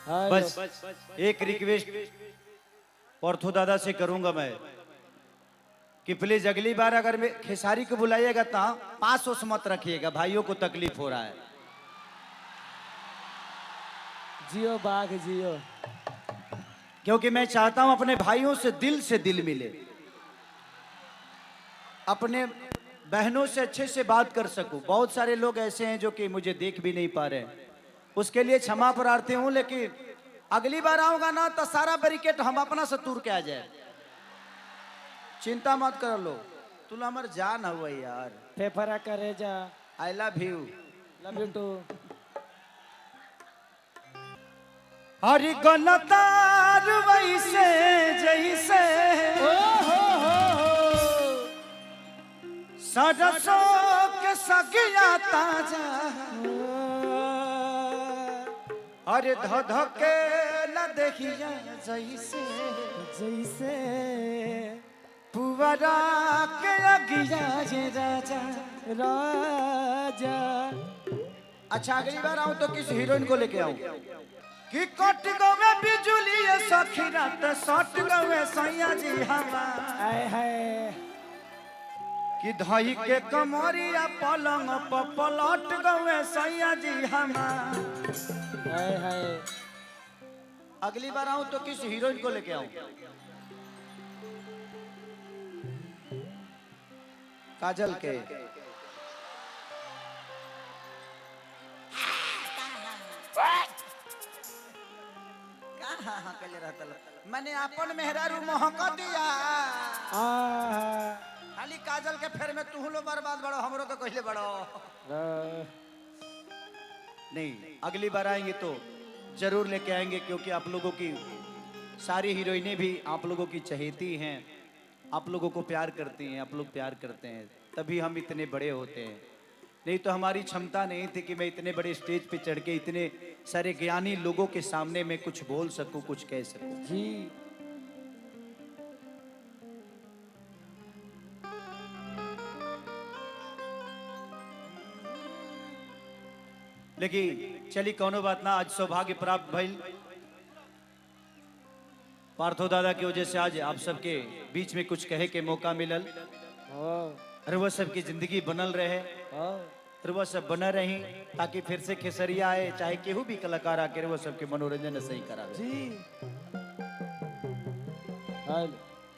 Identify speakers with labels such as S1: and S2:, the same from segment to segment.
S1: बस एक रिक्वेस्ट पार्थो दादा से करूंगा मैं कि प्लीज अगली बार अगर मैं खेसारी को बुलाइएगा तो पास उस मत रखिएगा, भाइयों को तकलीफ हो रहा है।
S2: जियो बाघ जियो।
S1: क्योंकि मैं चाहता हूं अपने भाइयों से दिल मिले, अपने बहनों से अच्छे से बात कर सकूं। बहुत सारे लोग ऐसे हैं जो कि मुझे देख भी नहीं पा रहे हैं, उसके लिए क्षमा प्रार्थी हूं। लेकिन अगली बार आऊंगा ना तो सारा बैरिकेड हम अपना से तूर के आ जाए, चिंता मत कर लो। तुम हमार जान हुआ यार,
S2: फेफरा करे जा।
S1: I love you.
S2: Love you too.
S1: हरि गलतार वैसे जैसे सरसों के सगिया ताजा, अरे धध के न देखिया जैसे
S2: जैसे
S1: पुवरा के अगिया जे राजा।
S2: राजा।
S1: अच्छा अगली बार आऊं तो किस हीरोइन को लेके आऊं कि कट गवे बिजुली सखी रात सट गवे सैया जी हमार,
S2: आए हाय
S1: कि धई के कमरिया पलंग पर पलट गवे सैया जी हमार।
S2: हाय हाय।
S1: अगली बार आऊं तो किस हीरोइन को लेके आऊं? काजल के। मैंने अपन मेहरारू महका दिया, खाली काजल के फेर में तू लो बर्बाद बड़ो, हमरो तो कहले बड़ो। नहीं अगली बार आएंगे तो जरूर लेके आएंगे, क्योंकि आप लोगों की सारी हीरोइनें भी आप लोगों की चहेती हैं, आप लोगों को प्यार करती हैं, आप लोग प्यार करते हैं, तभी हम इतने बड़े होते हैं। नहीं तो हमारी क्षमता नहीं थी कि मैं इतने बड़े स्टेज पे चढ़ के इतने सारे ज्ञानी लोगों के सामने मैं कुछ बोल सकूं, कुछ कह सकूं।
S2: जी।
S1: लेकिन चली कोनो बात ना, आज सौभाग्य प्राप्त भइल पार्थो दादा की वजह से आज आप सबके बीच में कुछ कहे के मौका मिलल। अरे वह सबकी जिंदगी बनल रहे, अरे वह सब बना रही, ताकि फिर से खेसरिया आए, चाहे केहू भी कलाकार आके वो सबके मनोरंजन सही करावे।
S2: जी।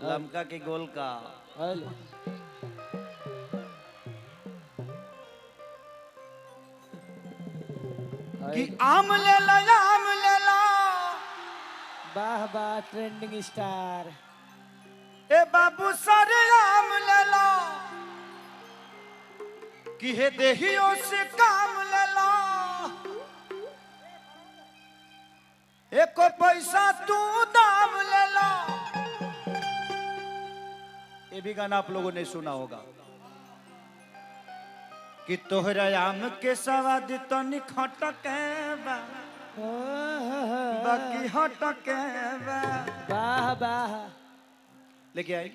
S1: लमका के गोल का कि आम ले ला, आम ले ला।
S2: वाह वाह ट्रेंडिंग स्टार।
S1: ए बाबू सारे आम ले ला, कि हे देहियों से काम ले ला। एको पैसा तू दाम ले ला। ये भी गाना आप लोगों ने सुना होगा कि तोहरा आम के सवाद तो निखटके बा, बाकी हटके बा।
S2: वाह वाह।
S1: लेके आई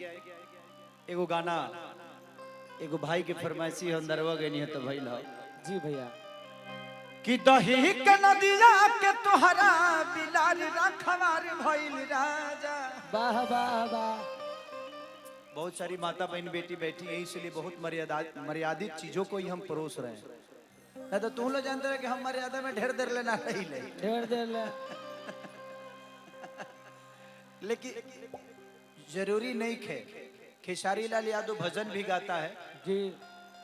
S1: एगो गाना, एगो भाई के फरमाइशी हम दरवा गई है तो भइल हो।
S2: जी भैया।
S1: कि दही के नदिया के तोहरा बिलार रखवार भइल राजा।
S2: वाह वाह वाह।
S1: बहुत सारी माता बहन बेटी बैठी है, इसलिए बहुत मर्यादित चीजों को ही हम परोस रहे हैं। नहीं तो तुम लोग जानते रहे कि हम मर्यादा में ढेर देर लेना नहीं ले,
S2: ढेर देर ले।
S1: लेकिन जरूरी नहीं खे। खेसारी लाल यादव भजन भी गाता है
S2: जी।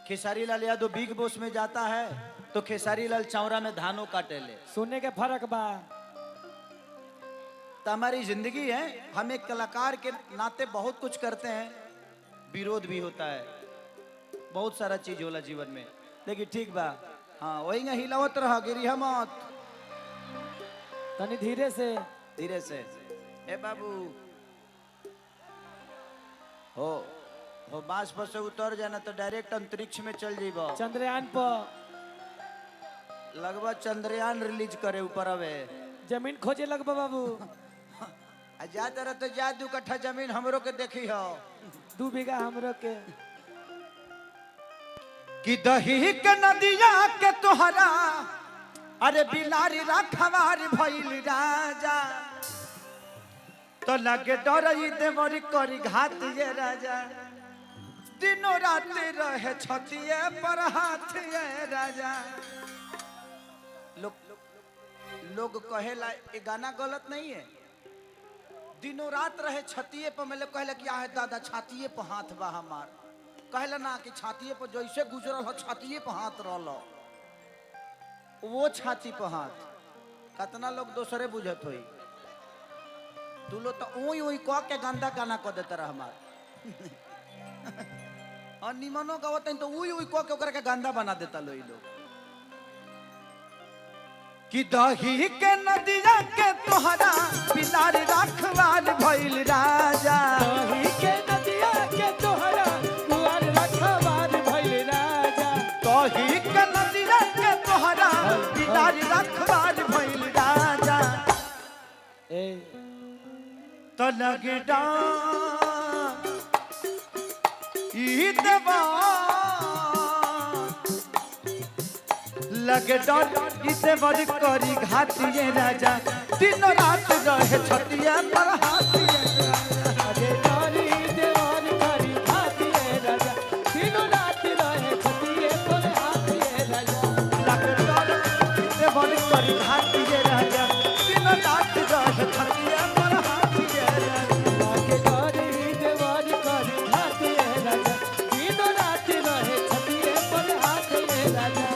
S1: खेसारी लाल यादव बिग बॉस में जाता है तो खेसारी लाल चौरा में धानों काटे ले।
S2: सुनने के फर्क बा।
S1: तो हमारी जिंदगी है, हम एक कलाकार के नाते बहुत कुछ करते हैं, विरोध भी होता है, बहुत सारा चीज होला जीवन में। लेकिन ठीक बा, हाँ वही ना, हिलावत रहा, गिरी मत,
S2: तनी धीरे से।
S1: धीरे से। ए बाबू हो बांस पर से उतर जाना तो डायरेक्ट अंतरिक्ष में चल जीबो।
S2: चंद्रयान पर
S1: लगभग चंद्रयान रिलीज करे ऊपर अवे
S2: जमीन खोजे लगबा बाबू।
S1: जा तरह तो जा 2 कट्ठा जमीन हमरो के देखी हो।
S2: 2 बीघा हमरो के।
S1: कि दही के नदिया के तोहरा अरे बिलारी रखवार भइल राजा तो लगे डर देवरी करी घात ये राजा दिनों रात रहे छतिए पर हाथ ये राजा। लोग कहेला ये गाना गलत नहीं है। दिनों रात रहे छतिए पर मतलब कहला कि आहे दादा छातिए पर हाथ बा हमार कहला ना कि छातिए पर जैसे गुजरल हो छातिए पर हाथ रहलो वो छाती पर हाथ कितना लोग दूसरे बुझत होई तू लो तो ओई ओई कह के गंदा गाना कह देता रह हमार और निमनो गावत तो ओई ओई कह के ओकरा के गंदा बना देता लो लोग कि दही के नदिया के तोहरा बिलार रखवार भइल राजा
S2: दही के नदिया के तोहरा कुआर रखवार भइल राजा
S1: दही के नदिया के तोहरा बिलार रखवार भइल राजा
S2: ए
S1: तो लगे डांग ई देवा लगे डर इसे बड़ी करी घातिए राजा दिन रात रहे छतिया पर हाथिए
S2: अरे डरी देवार करी हाथिए राजा दिनो रात रहे छतिए पर हाथिए राजा
S1: लगे डर इसे बड़ी करी घातिए राजा दिन रात रहे छतिया पर हाथिए राजा
S2: आके डरी देवार करी हाथिए राजा दिनो रात रहे छतिए पर हाथिए राजा।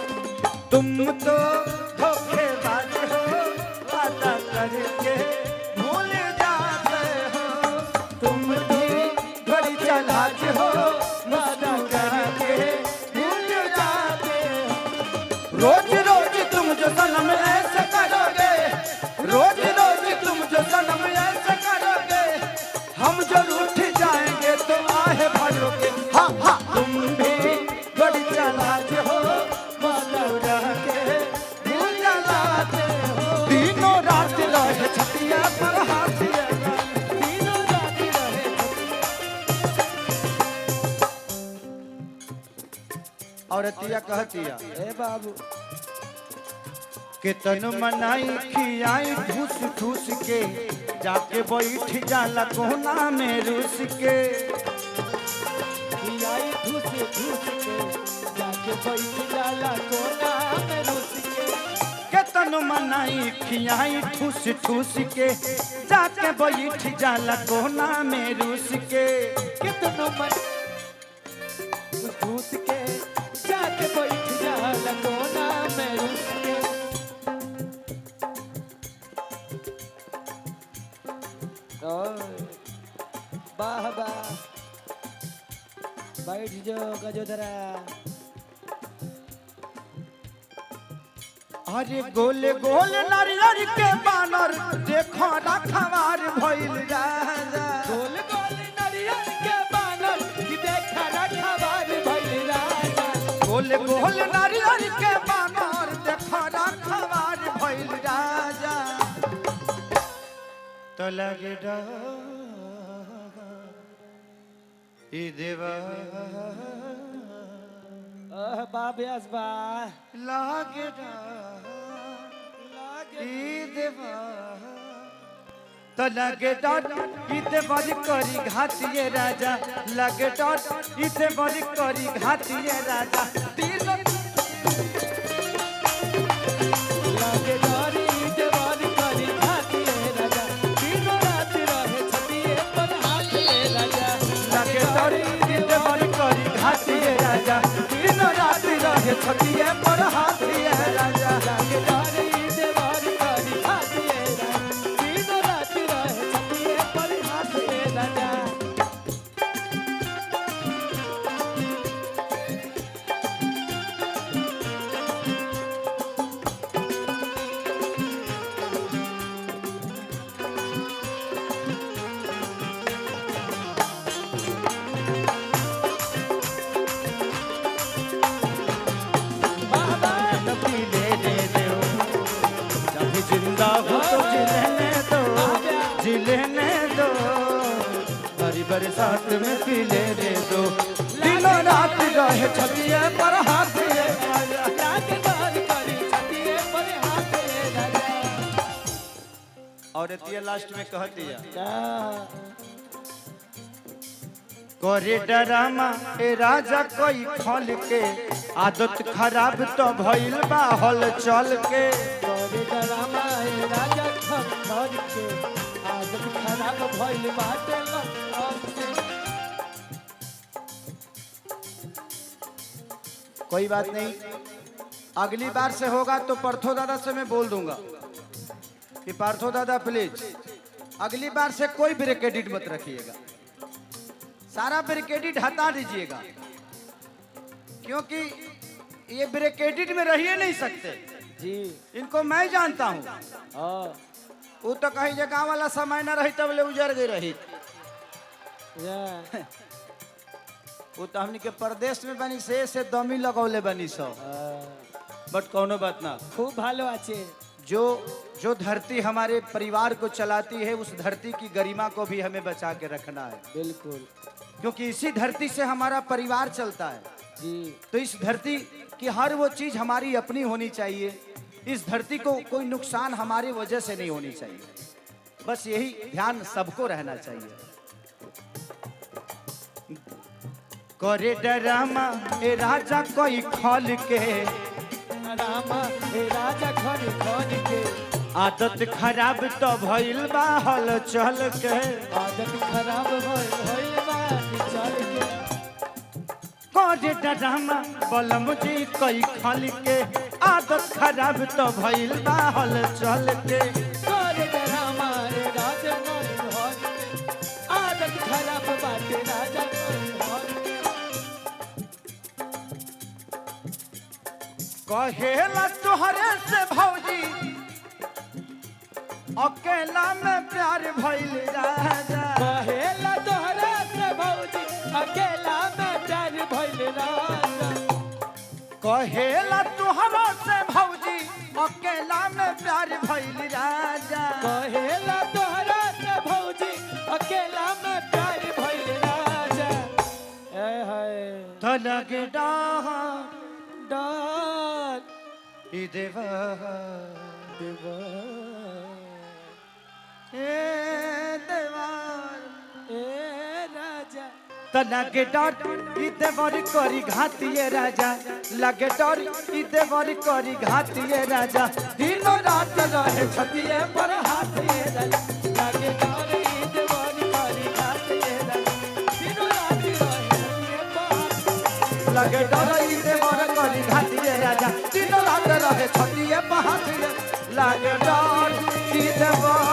S1: तुम तो धोखेबाज हो वादा करके भूल जाते हो तुम भी घड़ी चलाज हो वादा करके भूल जाते हो रोज रोज तुम जो सनम ऐसे करोगे रोज रोज तुम जो सनम ऐसे करोगे हम जो रूठ जाएंगे तो आहे भरोगे हाँ हाँ तुम भी घड़ी चलाज हो छतिया पर हाथिया
S2: दिनो रात रहे
S1: औरतिया कहतिया
S2: ए बाबू
S1: के तनु मनाई खियाई ठूस ठूस के जाके बैठ जाला कोना में रूस के
S2: आई ठूस ठूस के जाके बैठ जाला कोना में रुस के
S1: तनु मनाई खियाई ठूस ठूस के जाके बैठ जाला कोना में रूस के
S2: कितनो मन ठूस के जाके बैठ जाला कोना में रुस के ओए वाह वाह बैठ जाओ गजोदरा
S1: अरे गोल गोल नारियर के बानर देखो रखवार भइल राजा
S2: गोल गोल नरियर के बानर की देखा रखवार भइल राजा
S1: गोल गोल नारियर के बानर देखो रखवार भइल राजा तो लगे ई देवा
S2: बाब्यास बा
S1: लागे ई देवा तो लगे डर इते बड़ी करी घातिए राजा लगे डर इते बड़ी करी घातिए राजा तीन
S2: लागे डरी देवार करी हाथिए राजा दिनो रात रहे छतिए पर हाथिए राजा
S1: लगे डर इते बड़ी करी घातिए राजा तीन रात रहे छतिए पर हाथिए राजा
S2: लागे डरी देवार करी हाथिए राजा दिनो रात रहे छतिए पर हाथिए राजा।
S1: जिंदा हो तो जिलेने दो जिलेने दो हरी बरसात में पी लेने दो दिनों रात रहे छतिए पर हाथिए
S2: लागे डर करी छतिए पर
S1: और ये लास्ट में कह दिया
S2: क्या
S1: करे डरामा ए राजा कोई खल के आदत खराब तो भइल बा हल चल के
S2: करे डरामा ए राजा घर के आदत खराब भइल बाटे लग के।
S1: कोई बात नहीं, अगली बार से होगा तो पार्थो दादा से मैं बोल दूंगा कि पार्थो दादा प्लीज अगली बार से कोई ब्रेक एडिट मत रखिएगा, सारा ब्रेक एडिट हटा दीजिएगा, क्योंकि ये ब्रेक एडिट में रह ही नहीं सकते
S2: जी।
S1: इनको मैं जानता हूँ।
S2: हाँ
S1: वो तो कहीं जगह वाला समय न रही तब ले उजर गई रही।
S2: या
S1: वो तो हमनी के प्रदेश में बनी से दमी लगौले बनी सब, बट कोनो बात ना।
S2: खूब भालो आचे।
S1: जो धरती हमारे परिवार को चलाती है उस धरती की गरिमा को भी हमें बचा के रखना है,
S2: बिल्कुल,
S1: क्योंकि इसी धरती से हमारा परिवार चलता है।
S2: जी।
S1: तो इस धरती की हर वो चीज हमारी अपनी होनी चाहिए, इस धरती को कोई नुकसान हमारी वजह से नहीं होनी चाहिए, बस यही ध्यान सबको रहना चाहिए। करे डरामा ए राजा कोई खल के
S2: रामा ए राजा घर के
S1: आदत खराब तो भइल बा हल चल के
S2: आदत खराब भइल बाटे चल के।
S1: करे डरामा बलम जी कोई खल के आदत खराब तो भइल बा हल चल के
S2: करे डरामा ए राजा घर के आदत खराब बाटे राजा घर के।
S1: कहेला तुहरे से भौजी अकेला में प्यार भइल राजा,
S2: कहेला तोहरा से भौजी अकेला में प्यार भइल राजा।
S1: कहेला तुहरा से भौजी अकेला में प्यार भइल राजा,
S2: कहेला तोहरा से भौजी अकेला में प्यार भइल राजा। ए हाय
S1: धनक डाह
S2: डाल
S1: ई देवा
S2: देवा
S1: ए देवार
S2: ए राजा।
S1: तनके डर ई देवर करी घातिए राजा, लगे डर ई देवर करी घातिए राजा, दिनो रात रहे छतिए पर हाथिए राजा,
S2: लागे डोरी देवारी करी घातिए राजा, दिनो रात रहे छतिए पर
S1: लगे डर ई देवर करी घातिए राजा, दिनो रात रहे छतिए पर हाथिए, लगे डर ई देवर